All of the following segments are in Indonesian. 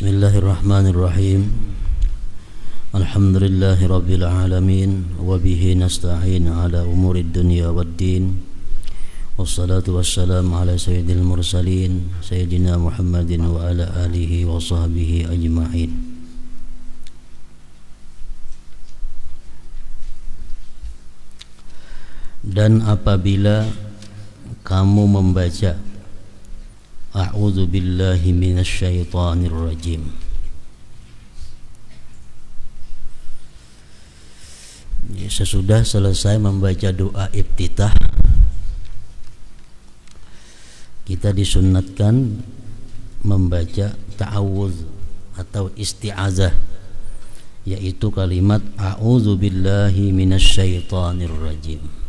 Bismillahirrahmanirrahim. Alhamdulillahi rabbil alamin wa bihi nasta'in ala umurid dunya waddin. Wassalatu wassalamu ala sayyidil mursalin sayyidina Muhammadin wa ala alihi wa sahbihi ajma'in. Dan apabila kamu membaca A'udzu billahi minasyaitonir rajim, sesudah selesai membaca doa iftitah, kita disunnatkan membaca ta'awudz atau isti'azah, yaitu kalimat A'udzu billahi minasyaitonir rajim.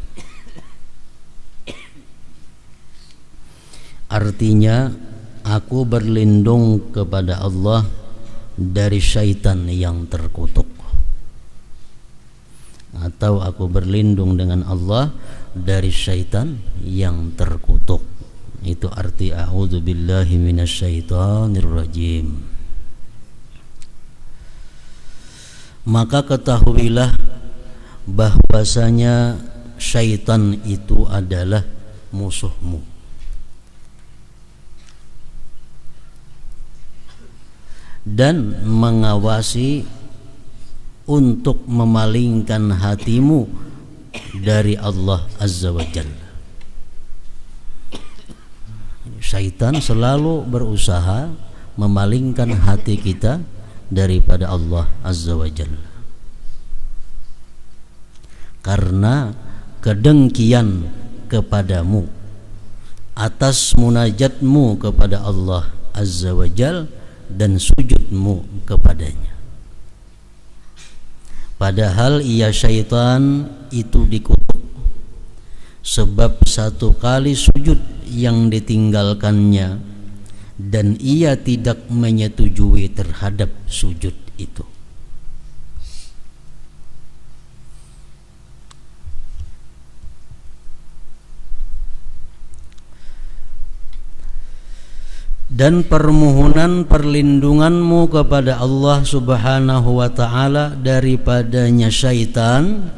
Artinya, aku berlindung kepada Allah dari syaitan yang terkutuk, atau aku berlindung dengan Allah dari syaitan yang terkutuk. Itu arti a'udzu billahi minasyaitonir rajim. Maka ketahuilah bahwasanya syaitan itu adalah musuhmu, dan mengawasi untuk memalingkan hatimu dari Allah Azza wa Jalla. Syaitan selalu berusaha memalingkan hati kita daripada Allah Azza wa Jalla, karena kedengkian kepadamu atas munajatmu kepada Allah Azza wa Jalla dan sujudmu kepadanya. Padahal ia syaitan itu dikutuk sebab satu kali sujud yang ditinggalkannya, dan ia tidak menyetujui terhadap sujud itu. Dan permohonan perlindunganmu kepada Allah Subhanahu wa ta'ala daripadanya syaitan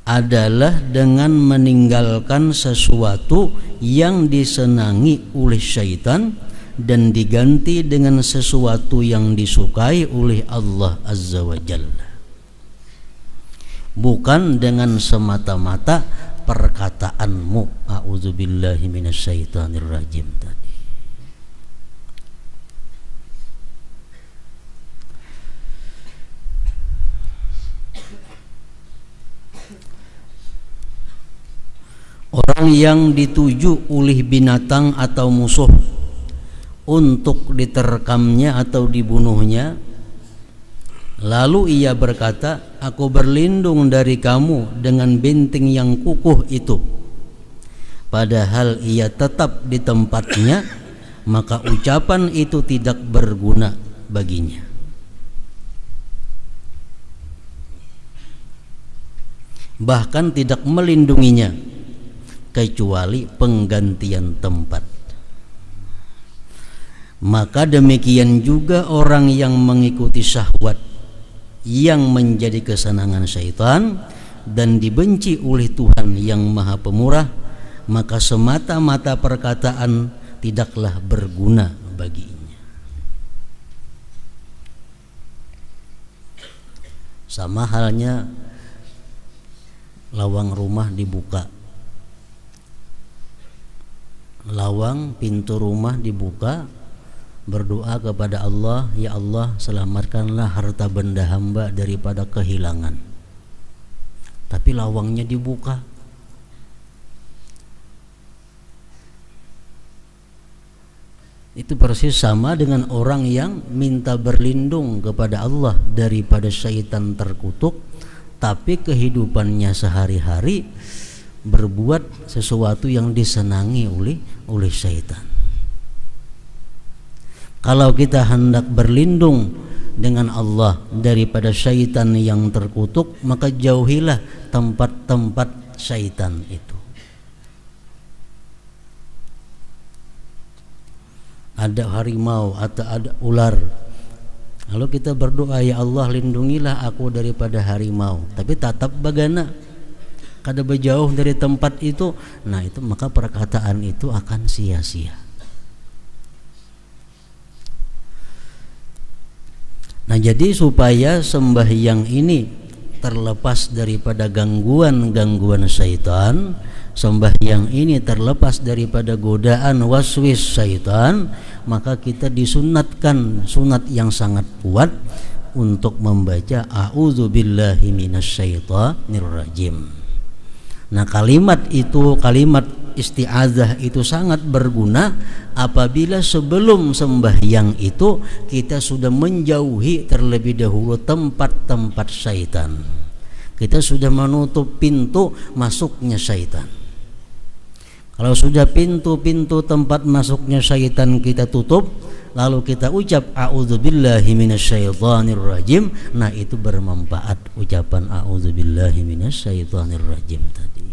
adalah dengan meninggalkan sesuatu yang disenangi oleh syaitan dan diganti dengan sesuatu yang disukai oleh Allah Azza wa Jalla, bukan dengan semata-mata perkataanmu a'udzubillahi minasyaitonir rajim tadi. Orang yang dituju oleh binatang atau musuh untuk diterkamnya atau dibunuhnya, lalu ia berkata, aku berlindung dari kamu dengan benteng yang kukuh itu, padahal ia tetap di tempatnya, maka ucapan itu tidak berguna baginya. Bahkan tidak melindunginya kecuali penggantian tempat. Maka demikian juga orang yang mengikuti syahwat yang menjadi kesenangan syaitan dan dibenci oleh Tuhan yang Maha Pemurah, maka semata-mata perkataan tidaklah berguna baginya. Sama halnya lawang rumah dibuka, lawang pintu rumah dibuka, berdoa kepada Allah, ya Allah selamatkanlah harta benda hamba daripada kehilangan, tapi lawangnya dibuka. Itu persis sama dengan orang yang minta berlindung kepada Allah daripada syaitan terkutuk, tapi kehidupannya sehari-hari berbuat sesuatu yang disenangi oleh syaitan. Kalau kita hendak berlindung dengan Allah daripada syaitan yang terkutuk, maka jauhilah tempat-tempat syaitan itu. ada harimau atau ada ular. Lalu kita berdoa, ya Allah lindungilah aku daripada harimau, tapi tatap bagana kada berjauh dari tempat itu. Nah itu maka perkataan itu akan sia-sia. Nah jadi supaya sembahyang ini terlepas daripada gangguan-gangguan syaitan, sembahyang ini terlepas daripada godaan waswis syaitan, maka kita disunatkan sunat yang sangat kuat untuk membaca a'udzubillahi minasyaitonir rajim. Nah kalimat itu, kalimat isti'adzah itu sangat berguna apabila sebelum sembahyang itu kita sudah menjauhi terlebih dahulu tempat-tempat syaitan. Kita sudah menutup pintu masuknya syaitan. Kalau sudah pintu-pintu tempat masuknya syaitan kita tutup, lalu kita ucap a'udzubillahi minasyaitonir rajim, nah itu bermanfaat ucapan a'udzubillahi minasyaitonir rajim tadi.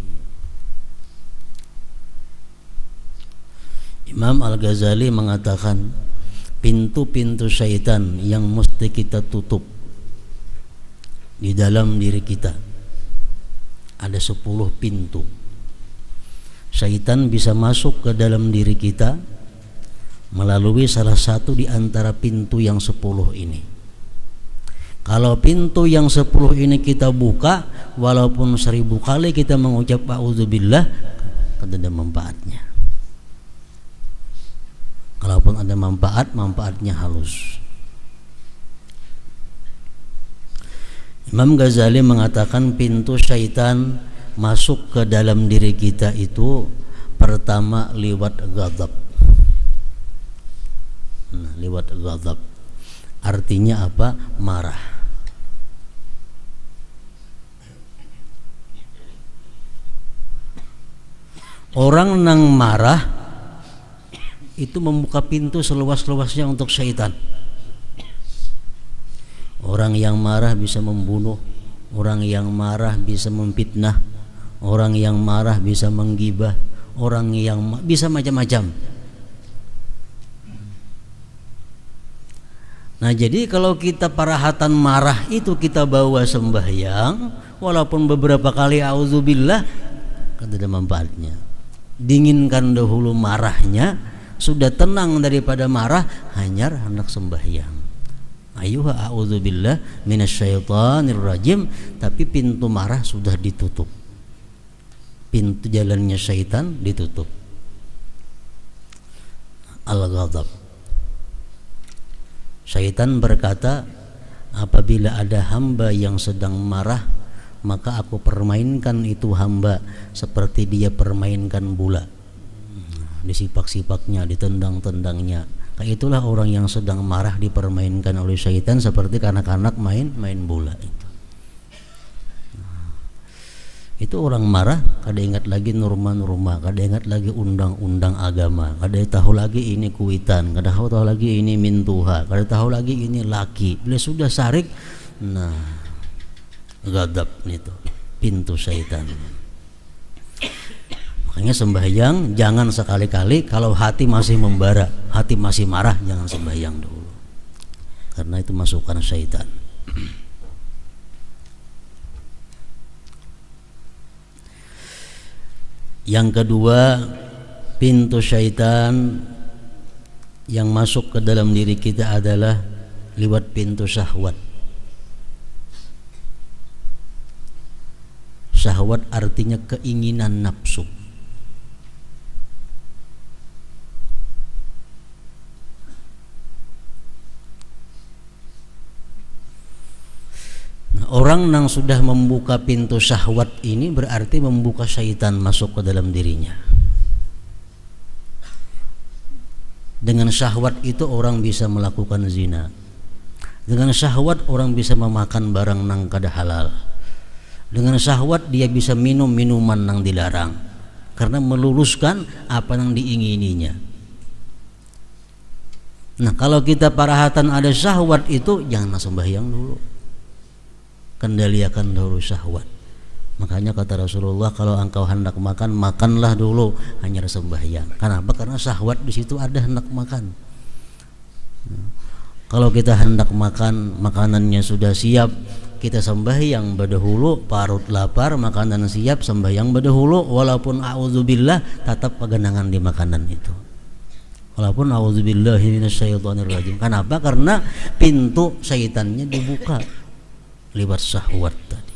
Imam Al-Ghazali mengatakan pintu-pintu syaitan yang mesti kita tutup di dalam diri kita ada 10 pintu. Syaitan bisa masuk ke dalam diri kita melalui salah satu di antara pintu yang 10 ini. Kalau pintu yang 10 ini kita buka, walaupun 1000 kali kita mengucap a'udzubillah, kan ada manfaatnya. Kalaupun ada manfaat, manfaatnya halus. Imam Ghazali mengatakan pintu syaitan masuk ke dalam diri kita itu pertama lewat ghadab. Nah, lewat ghadab artinya apa? Marah. Orang nang marah itu membuka pintu seluas-luasnya untuk syaitan. Orang yang marah bisa membunuh, orang yang marah bisa memfitnah, orang yang marah bisa menggibah, orang yang bisa macam-macam. Nah jadi kalau kita parahatan marah itu kita bawa sembahyang, walaupun beberapa kali auzubillah, kan ada manfaatnya. Dinginkan dahulu marahnya, sudah tenang daripada marah, hanyar hendak sembahyang. Ayuha a'udzubillah minasyaitonir rajim, tapi pintu marah sudah ditutup. Pintu jalannya syaitan ditutup. Al-ghadab. Syaitan berkata, apabila ada hamba yang sedang marah, maka aku permainkan itu hamba seperti dia permainkan bola. Disipak-sipaknya, ditendang-tendangnya. Kayak itulah orang yang sedang marah dipermainkan oleh syaitan seperti kanak-kanak main bola itu. Itu orang marah, kada ingat lagi norma-norma, kada ingat lagi undang-undang agama, kada tahu lagi ini kuitan, kada tahu lagi ini mintuha, kada tahu lagi ini laki. Bila sudah sarik, nah ghadab itu pintu syaitan. Makanya sembahyang jangan sekali-kali kalau hati masih membara, hati masih marah, jangan sembahyang dulu, karena itu masukan syaitan. Yang kedua, pintu syaitan yang masuk ke dalam diri kita adalah lewat pintu syahwat. Syahwat artinya keinginan nafsu. Orang yang sudah membuka pintu syahwat ini berarti membuka syaitan masuk ke dalam dirinya. Dengan syahwat itu orang bisa melakukan zina. Dengan syahwat orang bisa memakan barang nang kada halal. Dengan syahwat dia bisa minum minuman nang dilarang, karena meluluskan apa yang diingininya. Nah kalau kita parahatan ada syahwat itu, jangan sembahyang dulu, kendalikan dahulu syahwat. Makanya kata Rasulullah, kalau engkau hendak makan, makanlah dulu, hanya sembahyang. Kenapa? Karena syahwat di situ ada hendak makan. Kalau kita hendak makan, makanannya sudah siap, kita sembahyang berdahulu, parut lapar, makanan siap, sembahyang berdahulu, walaupun a'udzubillah tetap peganangan di makanan itu. Walaupun a'udzubillahi minasyaitonirrajim. Kenapa? Karena pintu syaitannya dibuka lewat syahwat tadi.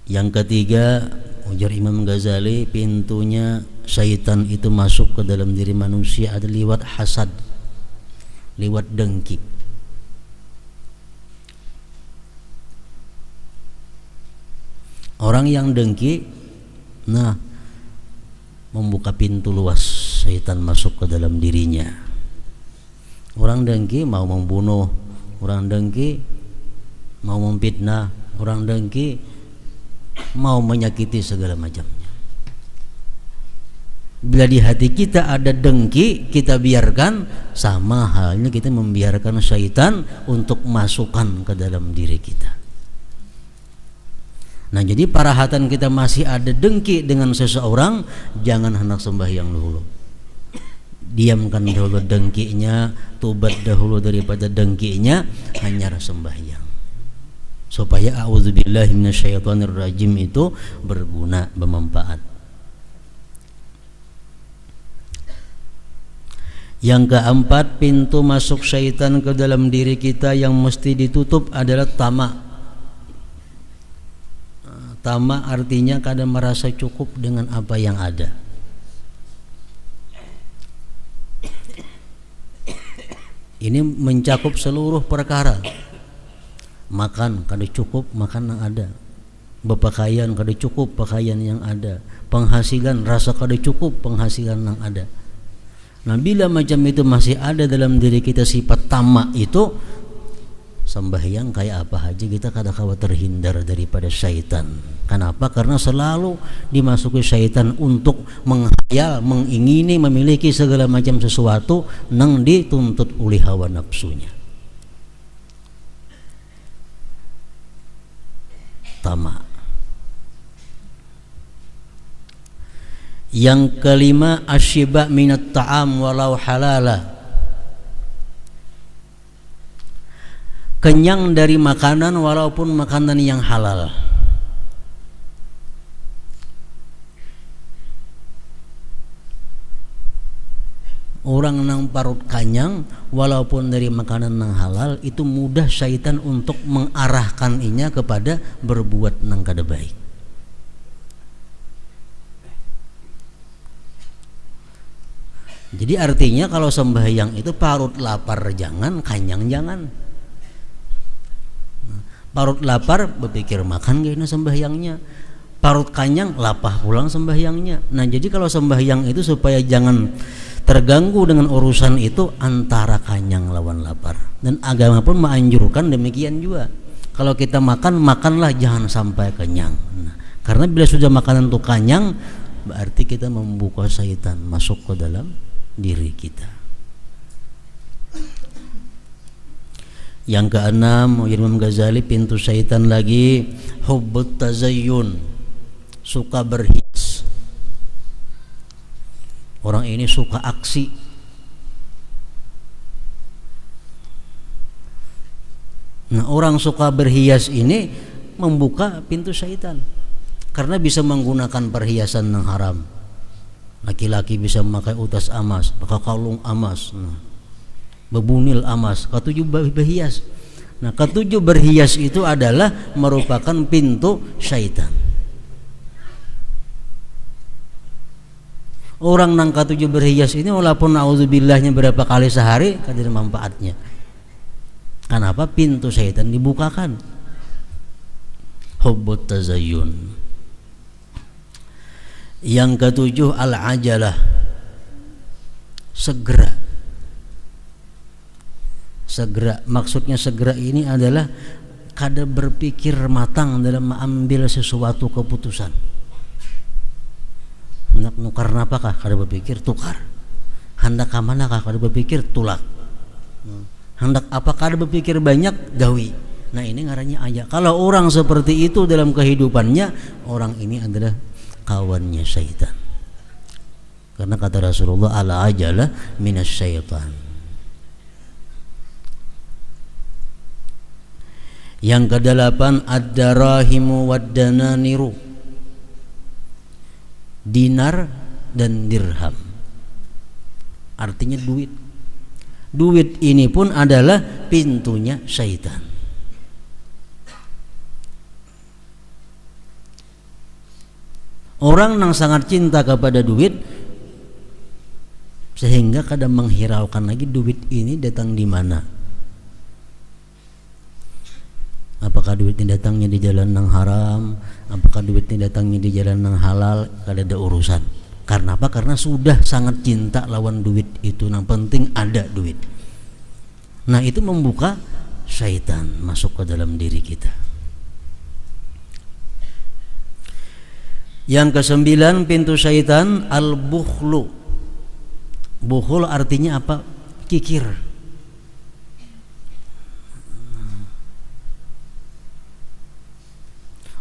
Yang ketiga, ujar Imam Ghazali, pintunya syaitan itu masuk ke dalam diri manusia ada lewat hasad, lewat dengki. Orang yang dengki, nah, membuka pintu luas syaitan masuk ke dalam dirinya. Orang dengki mau membunuh, orang dengki mau memfitnah, orang dengki mau menyakiti segala macamnya. Bila di hati kita ada dengki, kita biarkan, sama halnya kita membiarkan syaitan untuk masukkan ke dalam diri kita. Nah, jadi parahatan kita masih ada dengki dengan seseorang, jangan hendak sembahyang dulu. Diamkan dahulu dengkinya, tobat dahulu daripada dengkinya, hanya sembahyang. Supaya a'udzubillahi minasyaitonirrajim itu berguna, bermanfaat. Yang keempat, pintu masuk syaitan ke dalam diri kita yang mesti ditutup adalah tamak. Tamak artinya kadang merasa cukup dengan apa yang ada. Ini mencakup seluruh perkara. Makan kada cukup, makan yang ada. Berpakaian kada cukup, pakaian yang ada. Penghasilan rasa kada cukup, penghasilan yang ada. Nah, bila macam itu masih ada dalam diri kita sifat tamak itu, sembahyang kayak apa aja kita kadang-kadang terhindar daripada syaitan. Kenapa? Karena selalu dimasuki syaitan untuk menghayal, mengingini, memiliki segala macam sesuatu yang dituntut oleh hawa nafsunya. Tamak. Yang kelima, asyiba minat ta'am walau halala. Kenyang dari makanan walaupun makanan yang halal. Orang nang parut kanyang walaupun dari makanan nang halal, itu mudah syaitan untuk mengarahkan inya kepada berbuat nang kada baik. Jadi artinya kalau sembahyang itu parut lapar jangan, kanyang jangan. Parut lapar berpikir makan gimana sembahyangnya. Parut kanyang lapah pulang sembahyangnya. Nah, jadi kalau sembahyang itu supaya jangan terganggu dengan urusan itu, antara kanyang lawan lapar. Dan agama pun menganjurkan demikian juga. Kalau kita makan, makanlah jangan sampai kenyang. Nah, karena bila sudah makanan itu kanyang, berarti kita membuka syaitan masuk ke dalam diri kita. Yang keenam, Imam Ghazali, pintu syaitan lagi hubbut tazayyun, suka berhias. Orang ini suka aksi. Nah, orang suka berhias ini membuka pintu syaitan karena bisa menggunakan perhiasan yang haram. Laki-laki bisa memakai utas emas, pakai kalung emas, bebunil emas, ketujuh berhias. Nah, ketujuh berhias itu adalah merupakan pintu syaitan. Orang nang ketujuh berhias ini walaupun nauzubillahnya berapa kali sehari, kada ada manfaatnya. Kenapa? Pintu syaitan dibukakan. Hubbut tazayyun. Yang ketujuh, al-ajalah, segera. Segera, maksudnya segera ini adalah kada berpikir matang dalam mengambil sesuatu keputusan. Hendak nukar napakah, kada berpikir tukar. Hendak ke manakah, kada berpikir tulak. Hendak apa, kada berpikir banyak, gawi. Nah, ini ngarannya aja. Kalau orang seperti itu dalam kehidupannya, orang ini adalah kawannya syaitan. Karena kata Rasulullah, ala ajalah minasyaitan. Yang kedelapan, ad-darahimu wad-dananiru, dinar dan dirham. Artinya duit. Duit ini pun adalah pintunya syaitan. Orang yang sangat cinta kepada duit sehingga kadang menghiraukan lagi duit ini datang di mana. Apakah duit ini datangnya di jalan yang haram, apakah duit ini datangnya di jalan yang halal, kada ada urusan. Karena apa? Karena sudah sangat cinta lawan duit itu. Yang penting ada duit. Nah, itu membuka syaitan masuk ke dalam diri kita. Yang kesembilan, pintu syaitan al-bukhlu. Bukhul artinya apa? Kikir.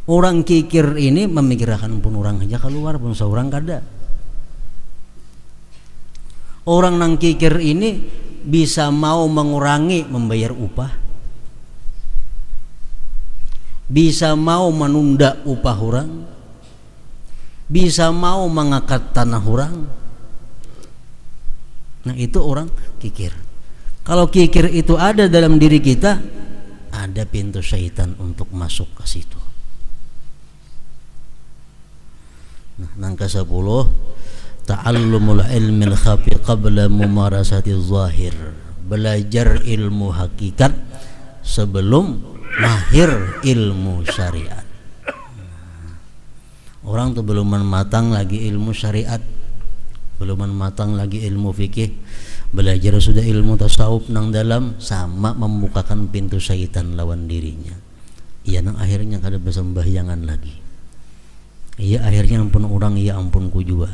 Orang kikir ini memikirkan pun orang aja keluar pun seorang kada. Orang nang kikir ini bisa mau mengurangi membayar upah, bisa mau menunda upah orang, bisa mau mengangkat tanah orang. Nah, itu orang kikir. Kalau kikir itu ada dalam diri kita, ada pintu syaitan untuk masuk ke situ. Nah, yang ke-10, ta'allumul ilmil khafi qabla mumarasati zahir. Belajar ilmu hakikat sebelum mahir ilmu syariat. Orang tuh belum matang lagi ilmu syariat, belum matang lagi ilmu fikih, belajar sudah ilmu tasawuf nang dalam, sama membukakan pintu syaitan lawan dirinya. Iya, nang akhirnya kada bersembahyangan lagi. Iya, akhirnya ampun orang, iya ampun ku juga.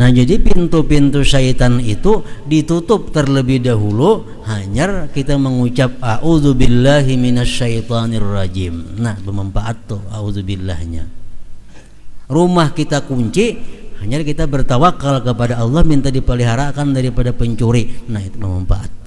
Nah, jadi pintu-pintu syaitan itu ditutup terlebih dahulu, hanya kita mengucap a'udzubillahi minasyaitonir rajim. Nah, bermanfaat tuh a'udzubillahnya. Rumah kita kunci, hanya kita bertawakal kepada Allah, minta dipeliharakan daripada pencuri. Nah, itu bermanfaat.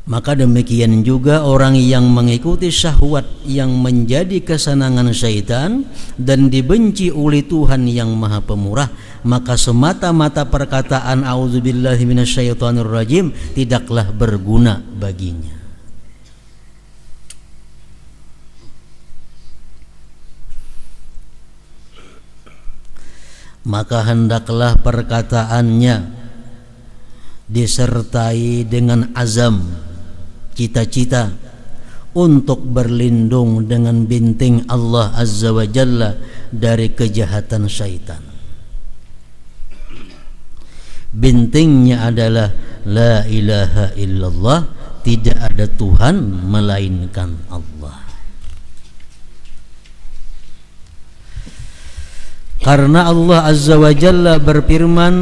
Maka demikian juga orang yang mengikuti syahwat yang menjadi kesenangan syaitan dan dibenci oleh Tuhan yang Maha Pemurah, maka semata-mata perkataan auzubillahi minasyaitonir rajim tidaklah berguna baginya. Maka hendaklah perkataannya disertai dengan azam, cita-cita untuk berlindung dengan binting Allah Azza wa Jalla dari kejahatan syaitan. Bintingnya adalah la ilaha illallah, tidak ada Tuhan melainkan Allah. Karena Allah Azza wa Jalla berfirman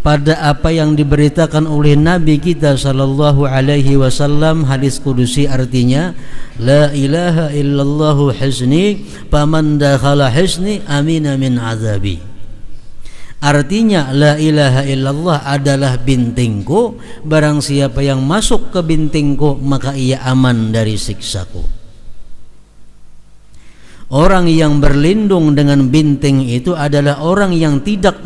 pada apa yang diberitakan oleh Nabi kita sallallahu alaihi wasallam, hadis kudusi, artinya la ilaha illallah hisni faman dakhala hisni amina min azabi. Artinya la ilaha illallah adalah bintingku, barang siapa yang masuk ke bintingku maka ia aman dari siksaku. Orang yang berlindung dengan binting itu adalah orang yang tidak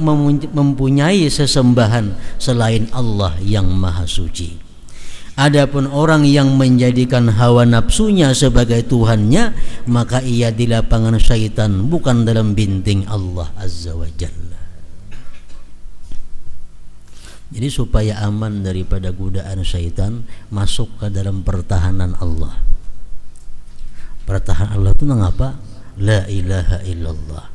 mempunyai sesembahan selain Allah yang Maha Suci. Adapun orang yang menjadikan hawa nafsunya sebagai Tuhannya, maka ia di lapangan syaitan, bukan dalam binting Allah Azza wa Jalla. Jadi supaya aman daripada godaan syaitan, masuk ke dalam pertahanan Allah. Pertahanan Allah itu mengapa? La ilaha illallah.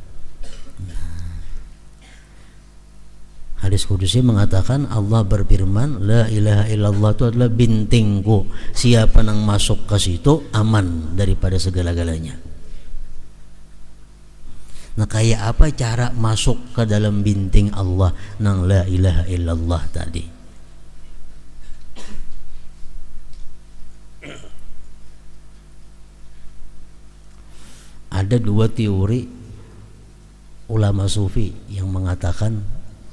Hadis kudusi mengatakan, Allah berfirman, la ilaha illallah itu adalah bintingku. Siapa yang masuk ke situ aman daripada segala-galanya. Nah, kayak apa cara masuk ke dalam binting Allah nang la ilaha illallah tadi? Ada dua teori ulama sufi yang mengatakan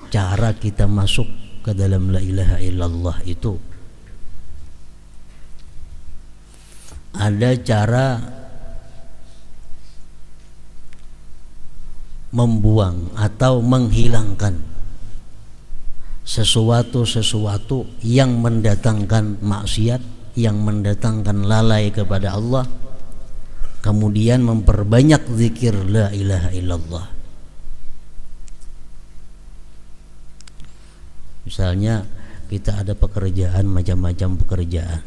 cara kita masuk ke dalam la ilaha illallah itu ada cara membuang atau menghilangkan sesuatu yang mendatangkan maksiat, yang mendatangkan lalai kepada Allah, kemudian memperbanyak zikir la ilaha illallah. Misalnya kita ada pekerjaan, macam-macam pekerjaan,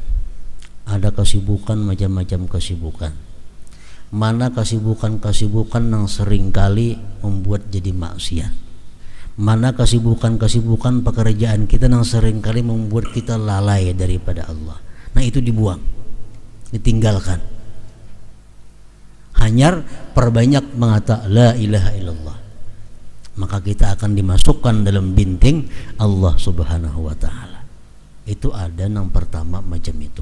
ada kesibukan, macam-macam kesibukan. Mana kesibukan yang seringkali membuat jadi maksiat, mana kesibukan pekerjaan kita yang seringkali membuat kita lalai daripada Allah. Nah itu dibuang, ditinggalkan. Hanya perbanyak mengatakan la ilaha illallah, maka kita akan dimasukkan dalam binting Allah subhanahu wa ta'ala. Itu ada yang pertama macam itu.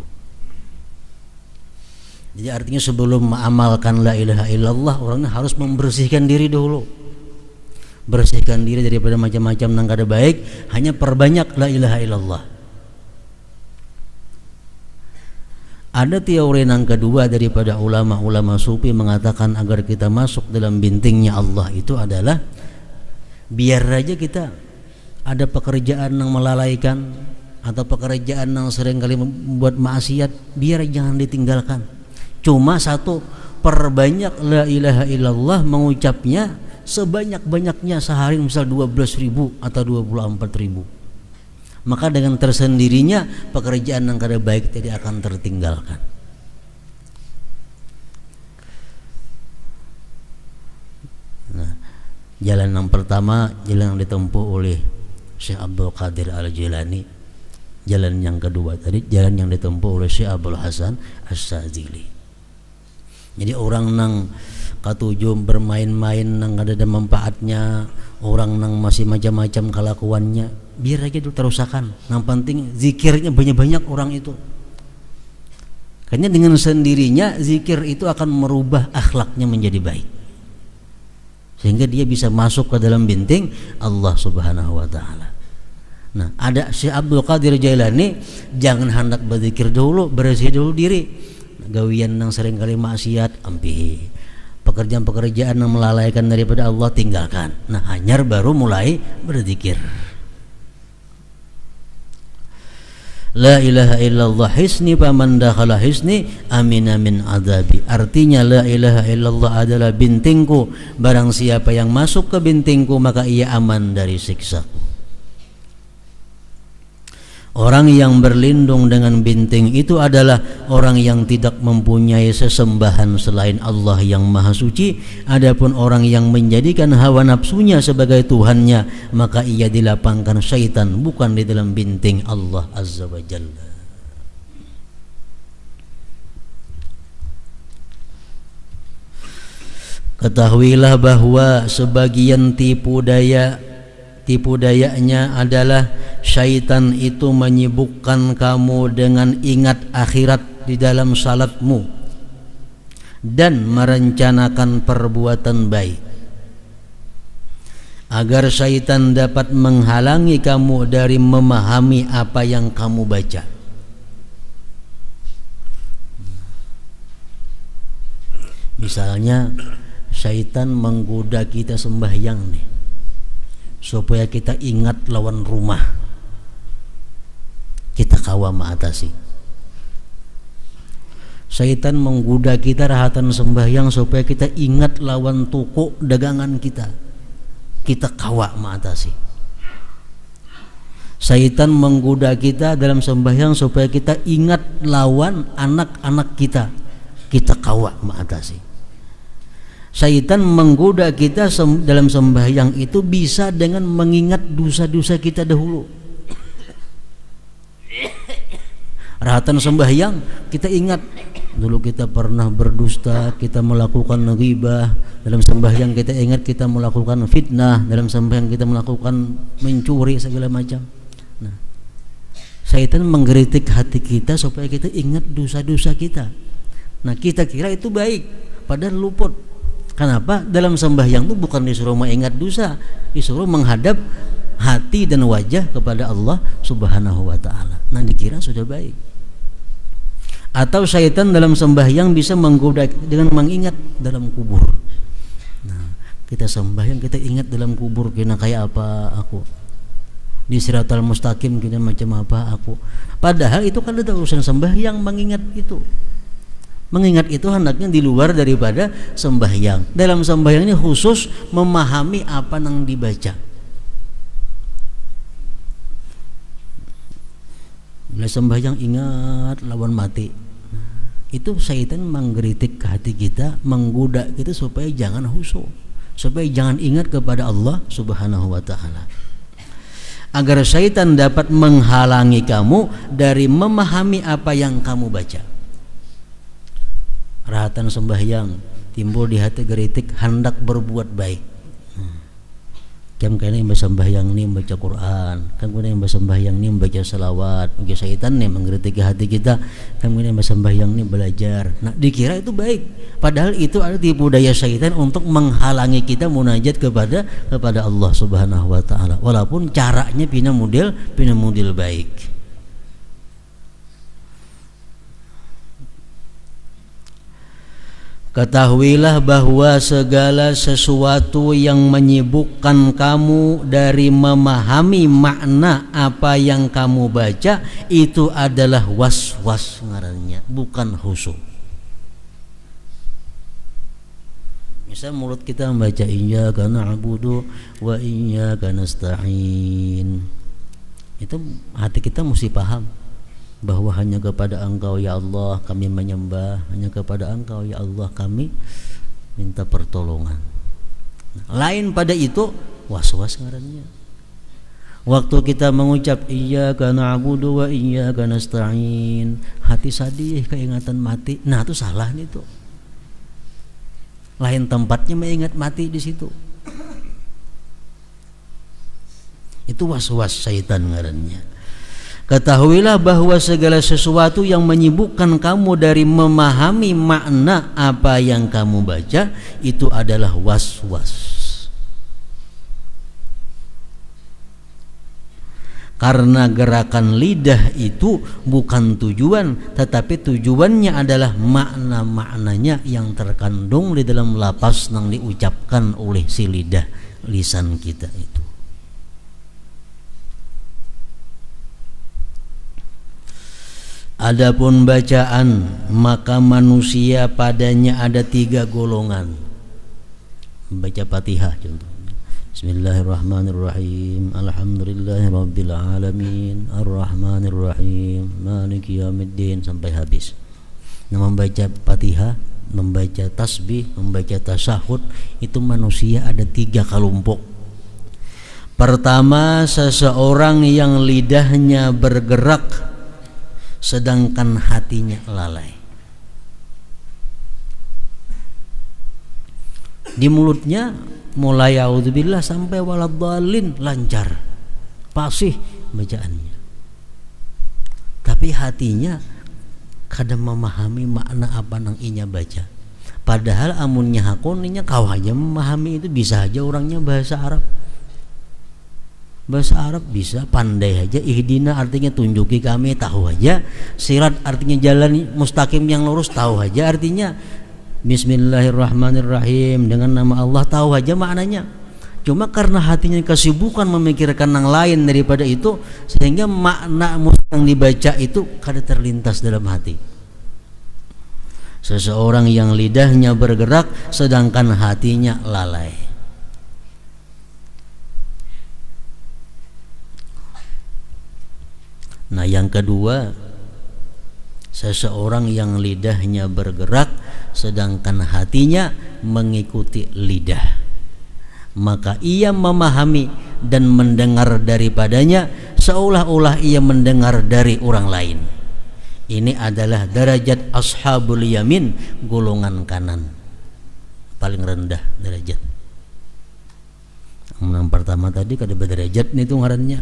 Jadi artinya sebelum mengamalkan la ilaha illallah, orangnya harus membersihkan diri dulu, bersihkan diri daripada macam-macam yang kada baik, hanya perbanyak la ilaha illallah. Ada teori yang kedua daripada ulama-ulama sufi mengatakan agar kita masuk dalam bintingnya Allah itu adalah biar aja kita ada pekerjaan yang melalaikan atau pekerjaan yang seringkali membuat maksiat, biar jangan ditinggalkan. Cuma satu, perbanyak la ilaha illallah, mengucapnya sebanyak-banyaknya sehari, misal 12.000 atau 24.000. Maka dengan tersendirinya pekerjaan yang kada baik tidak akan tertinggalkan. Nah, jalan yang pertama, jalan yang ditempuh oleh Syekh Abdul Qadir Al-Jilani. Jalan yang kedua tadi, jalan yang ditempuh oleh Syekh Abdul Hasan As-Sadzili. Jadi orang nang katujuh bermain-main nang ada manfaatnya, orang nang masih macam-macam kelakuannya, biar aja dulu terusakan. Yang penting zikirnya banyak-banyak orang itu. Karena dengan sendirinya zikir itu akan merubah akhlaknya menjadi baik, sehingga dia bisa masuk ke dalam binting Allah subhanahu wa ta'ala. Nah, ada Syekh Abdul Qadir Jailani, jangan hendak berzikir dulu, bersih dulu diri. Gawian yang sering kali maksiat ambil, pekerjaan-pekerjaan yang melalaikan daripada Allah tinggalkan. Nah, hanyar baru mulai berzikir. La ilaha illallah hisni faman dakhala hisni amina min adzabi. Artinya la ilaha illallah adalah bintingku, barang siapa yang masuk ke bintingku maka ia aman dari siksaku. Orang yang berlindung dengan binting itu adalah orang yang tidak mempunyai sesembahan selain Allah yang Maha Suci. Adapun orang yang menjadikan hawa nafsunya sebagai Tuhannya, maka ia dilapangkan syaitan, bukan di dalam binting Allah Azza wa Jalla. Ketahuilah bahwa sebagian tipu dayanya adalah syaitan itu menyibukkan kamu dengan ingat akhirat di dalam salatmu dan merencanakan perbuatan baik, agar syaitan dapat menghalangi kamu dari memahami apa yang kamu baca. Misalnya syaitan menggoda kita sembahyang nih, supaya kita ingat lawan rumah, kita kawa mengatasi. Syaitan menggoda kita rahatan sembahyang supaya kita ingat lawan toko dagangan kita, kita kawa mengatasi. Syaitan menggoda kita dalam sembahyang supaya kita ingat lawan anak-anak kita, kita kawa mengatasi. Syaitan menggoda kita dalam sembahyang itu bisa dengan mengingat dosa-dosa kita dahulu. Rahatan sembahyang kita ingat dulu kita pernah berdusta, kita melakukan ghibah. Dalam sembahyang kita ingat kita melakukan fitnah. Dalam sembahyang kita melakukan mencuri segala macam. Nah, syaitan menggeritik hati kita supaya kita ingat dosa-dosa kita. Nah, kita kira itu baik, padahal luput. Kenapa? Dalam sembahyang itu bukan disuruh mengingat dosa, disuruh menghadap hati dan wajah kepada Allah Subhanahu wa ta'ala. Nah, dikira sudah baik. Atau syaitan dalam sembahyang bisa menggoda dengan mengingat dalam kubur. Nah, kita sembahyang, kita ingat dalam kubur kena kayak apa aku, di siratal mustaqim kena macam apa aku. Padahal itu kan ada urusan sembahyang, mengingat itu. Mengingat itu hendaknya di luar daripada sembahyang. Dalam sembahyang ini khusus memahami apa yang dibaca. Bila sembahyang ingat lawan mati. Itu syaitan menggeritik ke hati kita, menggoda kita supaya jangan khusyuk, supaya jangan ingat kepada Allah Subhanahu wa ta'ala. Agar syaitan dapat menghalangi kamu dari memahami apa yang kamu baca. Rahatan sembahyang timbul di hati geritik hendak berbuat baik. Kan kena yang sembahyang ni membaca Quran, kan kena yang sembahyang ni membaca salawat. Mungkin syaitan ni mengkritik hati kita, kan kena yang sembahyang ni belajar. Nah, dikira itu baik, padahal itu adalah tipu daya syaitan untuk menghalangi kita munajat kepada Allah Subhanahu wa ta'ala. Walaupun caranya pina model baik. Ketahuilah bahwa segala sesuatu yang menyibukkan kamu dari memahami makna apa yang kamu baca itu adalah was-was ngarannya, bukan khusyuk. Misal mulut kita membaca iyyaka na'budu wa iyyaka nasta'in, itu hati kita mesti paham bahwa hanya kepada Engkau ya Allah kami menyembah, hanya kepada Engkau ya Allah kami minta pertolongan. Lain pada itu was-was ngarannya. Waktu kita mengucap iyyaka na'budu wa iyyaka nasta'in, hati sadih keingatan mati. Nah, itu salah nih tuh. Lain tempatnya mengingat mati di situ. Itu was-was syaitan ngarannya. Ketahuilah bahwa segala sesuatu yang menyibukkan kamu dari memahami makna apa yang kamu baca itu adalah was-was. Karena gerakan lidah itu bukan tujuan, tetapi tujuannya adalah makna-maknanya yang terkandung di dalam lapas yang diucapkan oleh si lidah, lisan kita itu. Adapun bacaan, maka manusia padanya ada 3 golongan. Baca Fatihah contohnya. Bismillahirrahmanirrahim. Alhamdulillahirabbil alamin. Arrahmanirrahim. Maliki yaumiddin sampai habis. Nah, membaca Fatihah, membaca tasbih, membaca tasyahud, itu manusia ada 3 kelompok. Pertama, seseorang yang lidahnya bergerak sedangkan hatinya lalai. Di mulutnya mulai auzubillah sampai waladhdallin lancar, fasih bacaannya. Tapi hatinya kadang memahami makna apa nang inya baca. Padahal amunnya hakoninya kau aja memahami itu, bisa aja orangnya bahasa Arab. Bahasa Arab bisa, pandai aja. Ihdina artinya tunjuki kami, tahu aja. Sirat artinya jalan mustaqim yang lurus, tahu aja artinya. Bismillahirrahmanirrahim, dengan nama Allah, tahu aja maknanya. Cuma karena hatinya kesibukan memikirkan yang lain daripada itu, sehingga makna yang dibaca itu kada terlintas dalam hati. Seseorang yang lidahnya bergerak sedangkan hatinya lalai. Nah, yang kedua, seseorang yang lidahnya bergerak sedangkan hatinya mengikuti lidah, maka ia memahami dan mendengar daripadanya seolah-olah ia mendengar dari orang lain. Ini adalah derajat ashabul yamin, golongan kanan, paling rendah derajat. Yang pertama tadi kada berderajat nih itu ngarannya.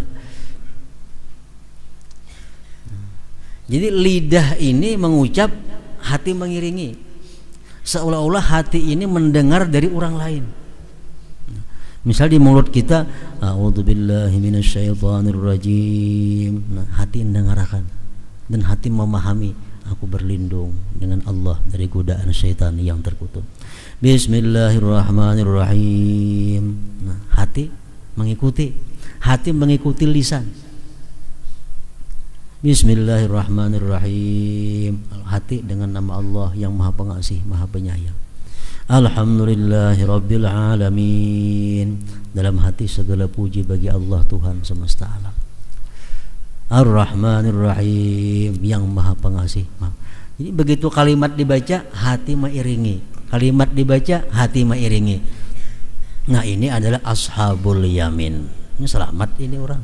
Jadi lidah ini mengucap, hati mengiringi. seolah-olah hati ini mendengar dari orang lain. Misal di mulut kita, a'udzubillahi minasyaitonirrajim. Nah, hati mendengarkan dan hati memahami, aku berlindung dengan Allah dari godaan syaitan yang terkutuk. Bismillahirrahmanirrahim. Nah, hati mengikuti lisan. Bismillahirrahmanirrahim. Hati dengan nama Allah yang Maha Pengasih, Maha Penyayang. Alhamdulillahirabbil alamin. Dalam hati segala puji bagi Allah Tuhan semesta alam. Ar-Rahmanir-Rahim, yang Maha Pengasih. Jadi begitu kalimat dibaca, hati mengiringi. Kalimat dibaca, hati mengiringi. Nah, ini adalah ashabul yamin. Ini selamat ini orang.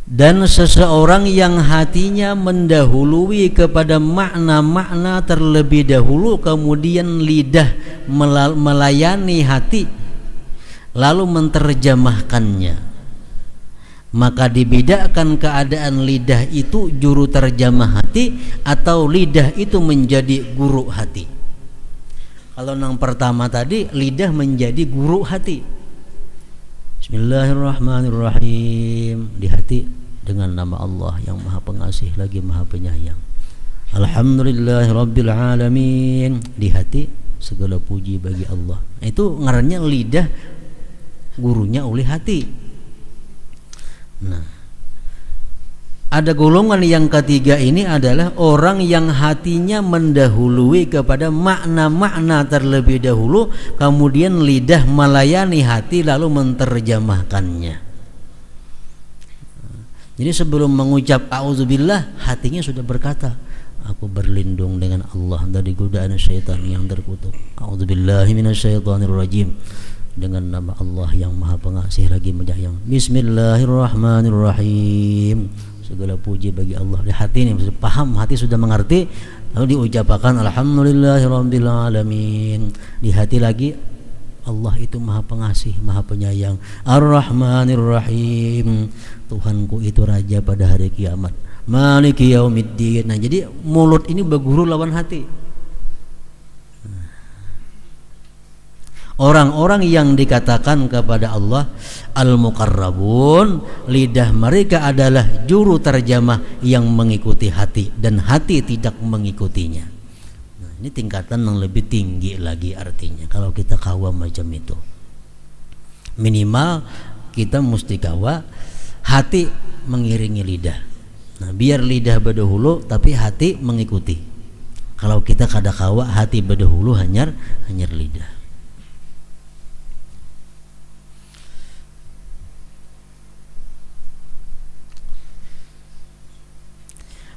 Dan seseorang yang hatinya mendahului kepada makna-makna terlebih dahulu, kemudian lidah melayani hati lalu menterjemahkannya, maka dibedakan keadaan lidah itu juru terjemah hati atau lidah itu menjadi guru hati. Kalau yang pertama tadi, lidah menjadi guru hati. Bismillahirrahmanirrahim, di hati dengan nama Allah yang Maha Pengasih lagi Maha Penyayang. Alhamdulillahirabbil alamin, di hati segala puji bagi Allah. Itu ngarannya lidah gurunya oleh hati. Nah, ada golongan yang ketiga, ini adalah orang yang hatinya mendahului kepada makna-makna terlebih dahulu, kemudian lidah melayani hati lalu menterjemahkannya. Jadi sebelum mengucap a'udzubillah, hatinya sudah berkata, aku berlindung dengan Allah dari godaan syaitan yang terkutuk. A'udzubillahi minasyaitonirrajim, dengan nama Allah yang Maha Pengasih lagi Penyayang. Bismillahirrahmanirrahim, segala puji bagi Allah. Di hati ini paham, hati sudah mengerti, lalu diucapkan alhamdulillahirabbil alamin. Di hati lagi, Allah itu Maha Pengasih, Maha Penyayang. Ar-Rahmanir-Rahim, Tuhanku itu Raja pada hari kiamat. Maliki yaumiddin. Nah, jadi mulut ini berguru lawan hati. Orang-orang yang dikatakan kepada Allah al-muqarrabun, lidah mereka adalah juru terjemah yang mengikuti hati dan hati tidak mengikutinya. Nah, ini tingkatan yang lebih tinggi lagi artinya. Kalau kita kawa macam itu, minimal kita mesti kawa hati mengiringi lidah. Nah, biar lidah berdahulu tapi hati mengikuti. Kalau kita kada kawa hati berdahulu hanyar lidah.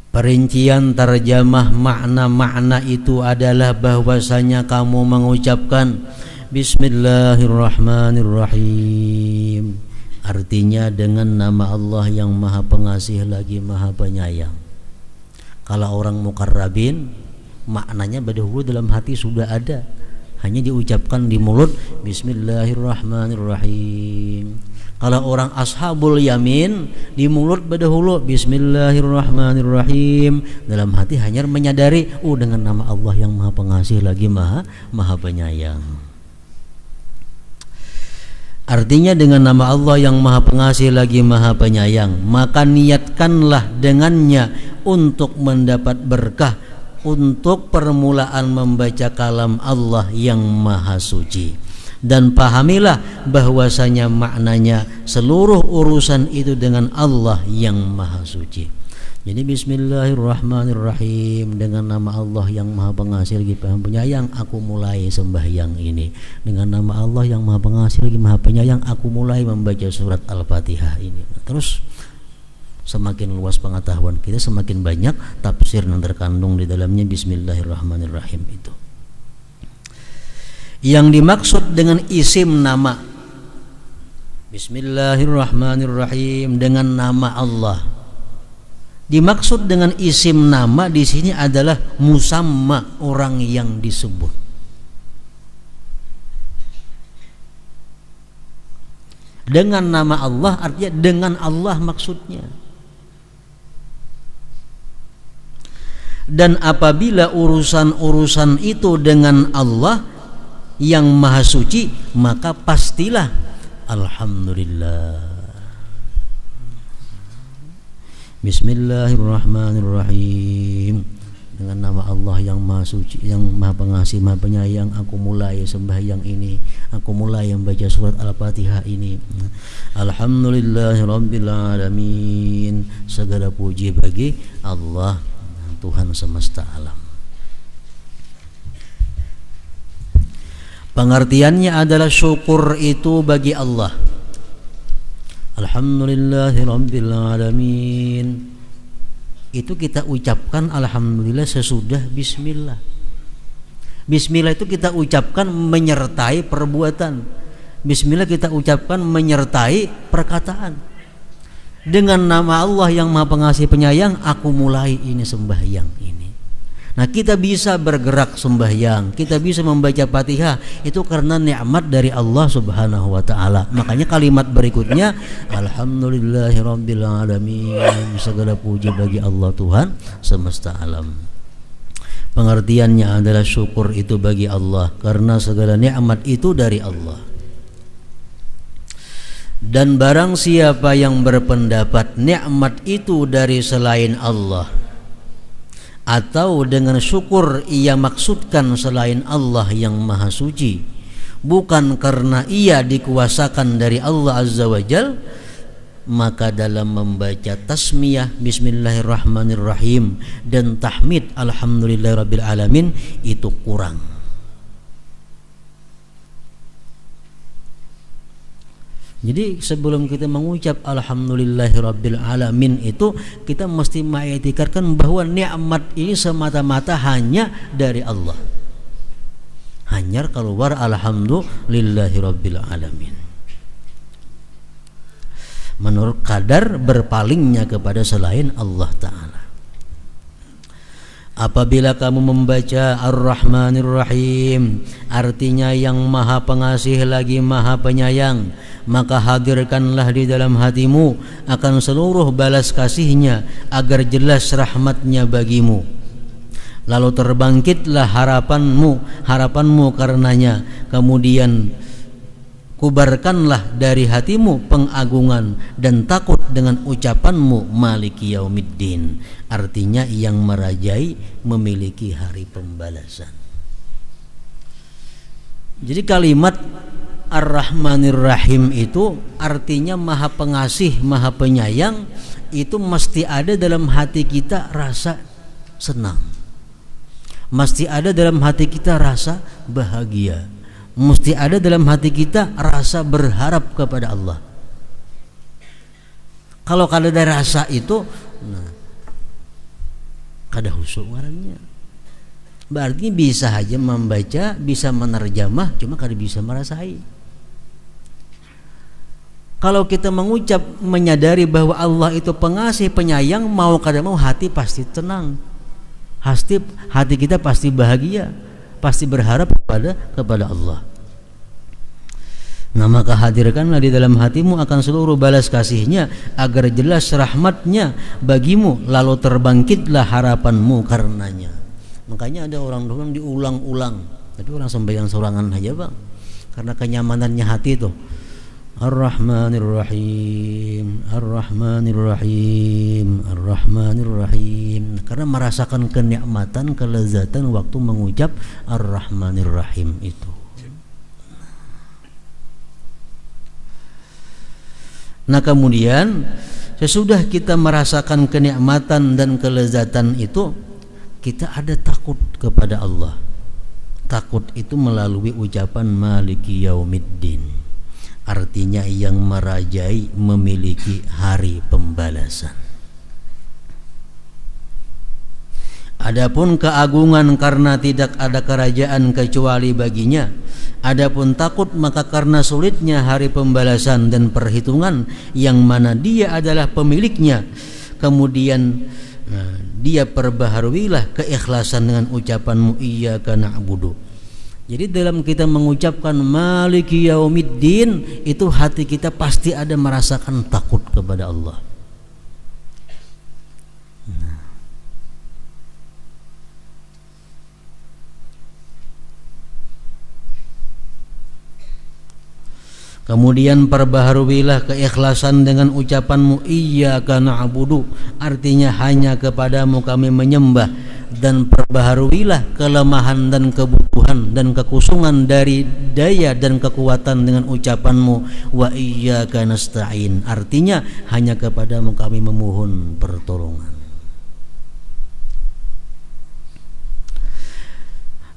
Perincian terjemah makna-makna itu adalah bahwasanya kamu mengucapkan Bismillahirrahmanirrahim, artinya dengan nama Allah yang Maha Pengasih lagi Maha Penyayang. Kalau orang muqarrabin, maknanya berdahulu dalam hati sudah ada, hanya diucapkan di mulut Bismillahirrahmanirrahim. Kalau orang ashabul yamin, di mulut berdahulu Bismillahirrahmanirrahim, dalam hati hanya menyadari, dengan nama Allah yang Maha Pengasih lagi Maha Penyayang. Artinya dengan nama Allah yang Maha Pengasih lagi Maha Penyayang, maka niatkanlah dengannya untuk mendapat berkah, untuk permulaan membaca kalam Allah yang Maha Suci. Dan pahamilah bahwasanya maknanya seluruh urusan itu dengan Allah yang Maha Suci. Jadi Bismillahirrahmanirrahim, dengan nama Allah yang Maha Pengasih lagi Maha Penyayang, aku mulai sembahyang ini. Dengan nama Allah yang Maha Pengasih lagi Maha Penyayang, aku mulai membaca surat Al-Fatihah ini. Terus semakin luas pengetahuan kita, semakin banyak tafsir yang terkandung di dalamnya Bismillahirrahmanirrahim itu. Yang dimaksud dengan isim nama Bismillahirrahmanirrahim, dengan nama Allah. Dimaksud dengan isim nama di sini adalah musamma, orang yang disebut. Dengan nama Allah artinya dengan Allah maksudnya. Dan apabila urusan-urusan itu dengan Allah yang maha suci, maka pastilah alhamdulillah. Bismillahirrahmanirrahim. Dengan nama Allah yang maha suci, yang maha pengasih, maha penyayang, aku mulai sembahyang ini, aku mulai membaca surat Al-Fatihah ini. Alhamdulillahirabbil alamin. Segala puji bagi Allah, Tuhan semesta alam. Pengertiannya adalah syukur itu bagi Allah. Alhamdulillahirabbil alamin. Itu kita ucapkan alhamdulillah sesudah bismillah. Bismillah itu kita ucapkan menyertai perbuatan. Bismillah kita ucapkan menyertai perkataan. Dengan nama Allah yang maha pengasih penyayang, aku mulai ini sembahyang ini. Nah, kita bisa bergerak sembahyang, kita bisa membaca Fatihah, itu karena nikmat dari Allah Subhanahu wa taala. Makanya kalimat berikutnya, alhamdulillahirabbil alamin. Segala puji bagi Allah Tuhan semesta alam. Pengertiannya adalah syukur itu bagi Allah karena segala nikmat itu dari Allah. Dan barang siapa yang berpendapat nikmat itu dari selain Allah, atau dengan syukur ia maksudkan selain Allah yang maha suci, bukan karena ia dikuasakan dari Allah Azza wa Jal, maka dalam membaca tasmiyah bismillahirrahmanirrahim dan tahmid alhamdulillahirabbil alamin itu kurang. Jadi sebelum kita mengucap alhamdulillahirabbil alamin itu, kita mesti mengiktikarkan bahwa nikmat ini semata-mata hanya dari Allah. Hanya keluar alhamdulillahirabbil alamin. Menurut kadar berpalingnya kepada selain Allah Ta'ala. Apabila kamu membaca Ar-Rahmanir-Rahim, artinya yang maha pengasih lagi maha penyayang, maka hadirkanlah di dalam hatimu akan seluruh balas kasihnya agar jelas rahmatnya bagimu. Lalu terbangkitlah harapanmu karenanya. Kemudian kubarkanlah dari hatimu pengagungan dan takut dengan ucapanmu Maliki Yaumiddin, artinya yang merajai memiliki hari pembalasan. Jadi kalimat Ar-Rahmanir-Rahim itu artinya maha pengasih, maha penyayang, itu mesti ada dalam hati kita rasa senang, mesti ada dalam hati kita rasa bahagia, mesti ada dalam hati kita rasa berharap kepada Allah. Kalau kada ada rasa itu, nah, kada khusyuk ngarannya. Berarti bisa aja membaca, bisa menerjemah, cuma kada bisa merasai. Kalau kita mengucap menyadari bahwa Allah itu pengasih penyayang, mau kada mau hati pasti tenang, hati kita pasti bahagia, pasti berharap kepada Allah. Nah, maka hadirkanlah di dalam hatimu akan seluruh balas kasihnya agar jelas rahmatnya bagimu, lalu terbangkitlah harapanmu karenanya. Makanya ada orang diulang-ulang, tapi orang sembahyang sorangan aja bang, karena kenyamanannya hati itu. Ar-Rahmanir-Rahim, Ar-Rahmanir-Rahim, Ar-Rahmanir-Rahim, karena merasakan kenikmatan, kelezatan waktu mengucap Ar-Rahmanir-Rahim itu. Nah, kemudian sesudah kita merasakan kenikmatan dan kelezatan itu, kita ada takut kepada Allah. Takut itu melalui ucapan Maliki Yaumiddin, artinya yang merajai memiliki hari pembalasan. Adapun keagungan karena tidak ada kerajaan kecuali baginya. Adapun takut maka karena sulitnya hari pembalasan dan perhitungan yang mana dia adalah pemiliknya. Kemudian dia perbaharuilah keikhlasan dengan ucapanmu iyyaka na'budu. Jadi dalam kita mengucapkan Maliki Yaumiddin itu hati kita pasti ada merasakan takut kepada Allah. Kemudian perbaharuilah keikhlasan dengan ucapanmu iyyaka na'budu, artinya hanya kepadamu kami menyembah, dan perbaharuilah kelemahan dan kebutuhan dan kekusungan dari daya dan kekuatan dengan ucapanmu wa iyyaka nasta'in, artinya hanya kepadamu kami memohon pertolongan.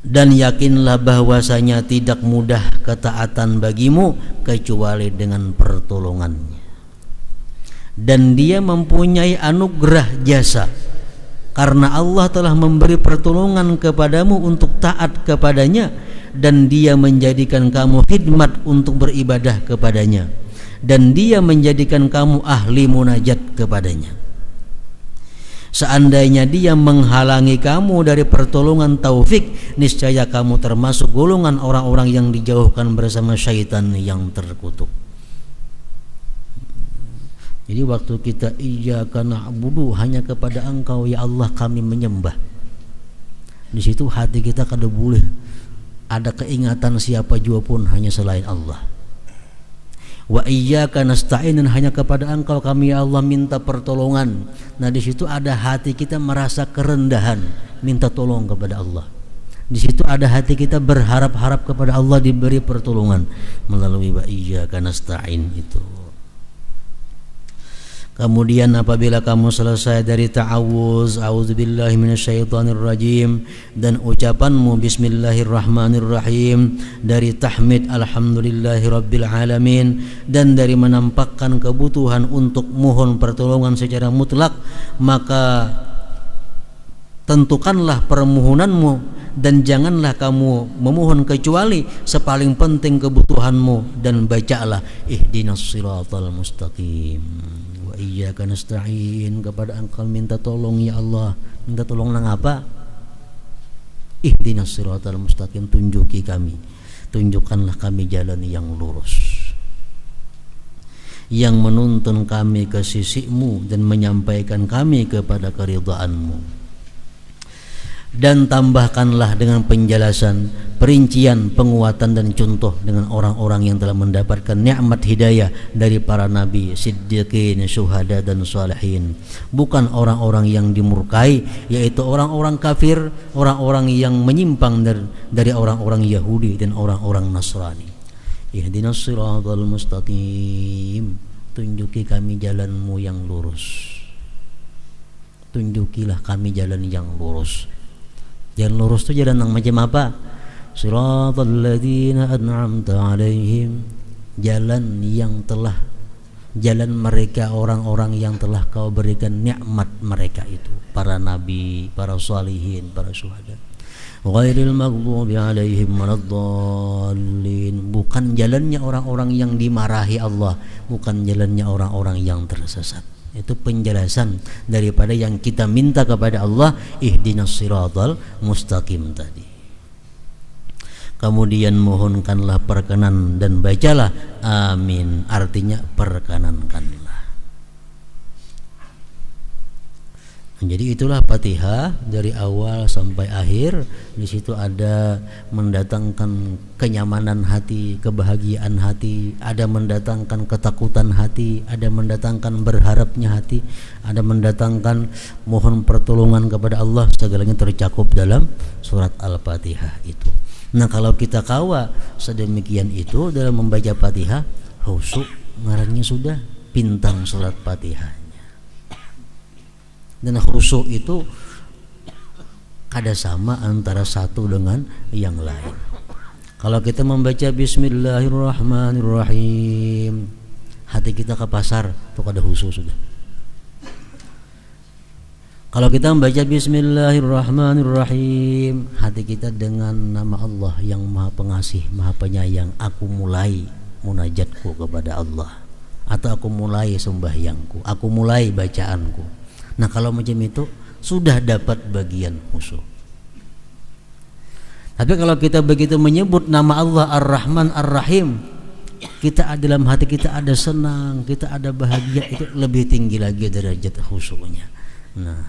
Dan yakinlah bahwasanya tidak mudah ketaatan bagimu kecuali dengan pertolongannya, dan dia mempunyai anugerah jasa karena Allah telah memberi pertolongan kepadamu untuk taat kepadanya, dan dia menjadikan kamu khidmat untuk beribadah kepadanya, dan dia menjadikan kamu ahli munajat kepadanya. Seandainya dia menghalangi kamu dari pertolongan taufik, niscaya kamu termasuk golongan orang-orang yang dijauhkan bersama syaitan yang terkutuk. Jadi waktu kita iyyaka na'budu, hanya kepada Engkau ya Allah kami menyembah, di situ hati kita kada boleh ada keingatan siapa jua pun hanya selain Allah. Wa iyyaka nasta'in, hanya kepada Engkau kami ya Allah minta pertolongan. Nah di situ ada hati kita merasa kerendahan, minta tolong kepada Allah. Di situ ada hati kita berharap-harap kepada Allah diberi pertolongan melalui wa iyyaka nasta'in itu. Kemudian apabila kamu selesai dari ta'awuz, a'udzubillahi minasyaitonirrajim, dan ucapanmu bismillahirrahmanirrahim, dari tahmid alhamdulillahi rabbil alamin, dan dari menampakkan kebutuhan untuk mohon pertolongan secara mutlak, maka tentukanlah permohonanmu dan janganlah kamu memohon kecuali sepaling penting kebutuhanmu, dan bacalah ihdinas siratal mustaqim. Iyyaka nasta'in, kepada Engkau minta tolong ya Allah. Minta tolong nang apa? Ihdinas siratal mustaqim, tunjuki kami, tunjukkanlah kami jalan yang lurus, yang menuntun kami ke sisimu dan menyampaikan kami kepada keridhaanmu. Dan tambahkanlah dengan penjelasan, perincian, penguatan dan contoh dengan orang-orang yang telah mendapatkan nikmat hidayah dari para nabi, siddiqin, syuhada dan salihin, bukan orang-orang yang dimurkai, yaitu orang-orang kafir, orang-orang yang menyimpang dari orang-orang Yahudi dan orang-orang Nasrani. Ihdinas siratal mustaqim, tunjuki kami jalanmu yang lurus, tunjukilah kami jalan yang lurus. Jalan lurus itu jalan yang macam apa? Siratal ladzina an'amta 'alaihim, jalan yang telah, jalan mereka orang-orang yang telah kau berikan nikmat mereka itu, para nabi, para salihin, para syuhada. Ghairil maghdubi 'alaihim waladdallin, bukan jalannya orang-orang yang dimarahi Allah, bukan jalannya orang-orang yang tersesat. Itu penjelasan daripada yang kita minta kepada Allah, ihdinas siratal mustaqim tadi. Kemudian mohonkanlah perkenan dan bacalah amin, artinya perkenankanlah. Jadi itulah Fatihah dari awal sampai akhir. Di situ ada mendatangkan kenyamanan hati, kebahagiaan hati, ada mendatangkan ketakutan hati, ada mendatangkan berharapnya hati, ada mendatangkan mohon pertolongan kepada Allah. Segalanya tercakup dalam surat Al-Fatihah itu. Nah kalau kita kawa sedemikian itu dalam membaca Fatihah, khusyuk ngarannya sudah bintang surat Fatihah. Dan khusyuk itu kada sama antara satu dengan yang lain. Kalau kita membaca bismillahirrahmanirrahim, hati kita ke pasar, itu kada khusyuk sudah. Kalau kita membaca bismillahirrahmanirrahim, hati kita dengan nama Allah yang maha pengasih, maha penyayang, aku mulai munajatku kepada Allah, atau aku mulai sembahyangku, aku mulai bacaanku. Nah kalau macam itu sudah dapat bagian khusyuk. Tapi kalau kita begitu menyebut nama Allah Ar-Rahman Ar-Rahim, kita dalam hati kita ada senang, kita ada bahagia, itu lebih tinggi lagi derajat khusyuknya. Nah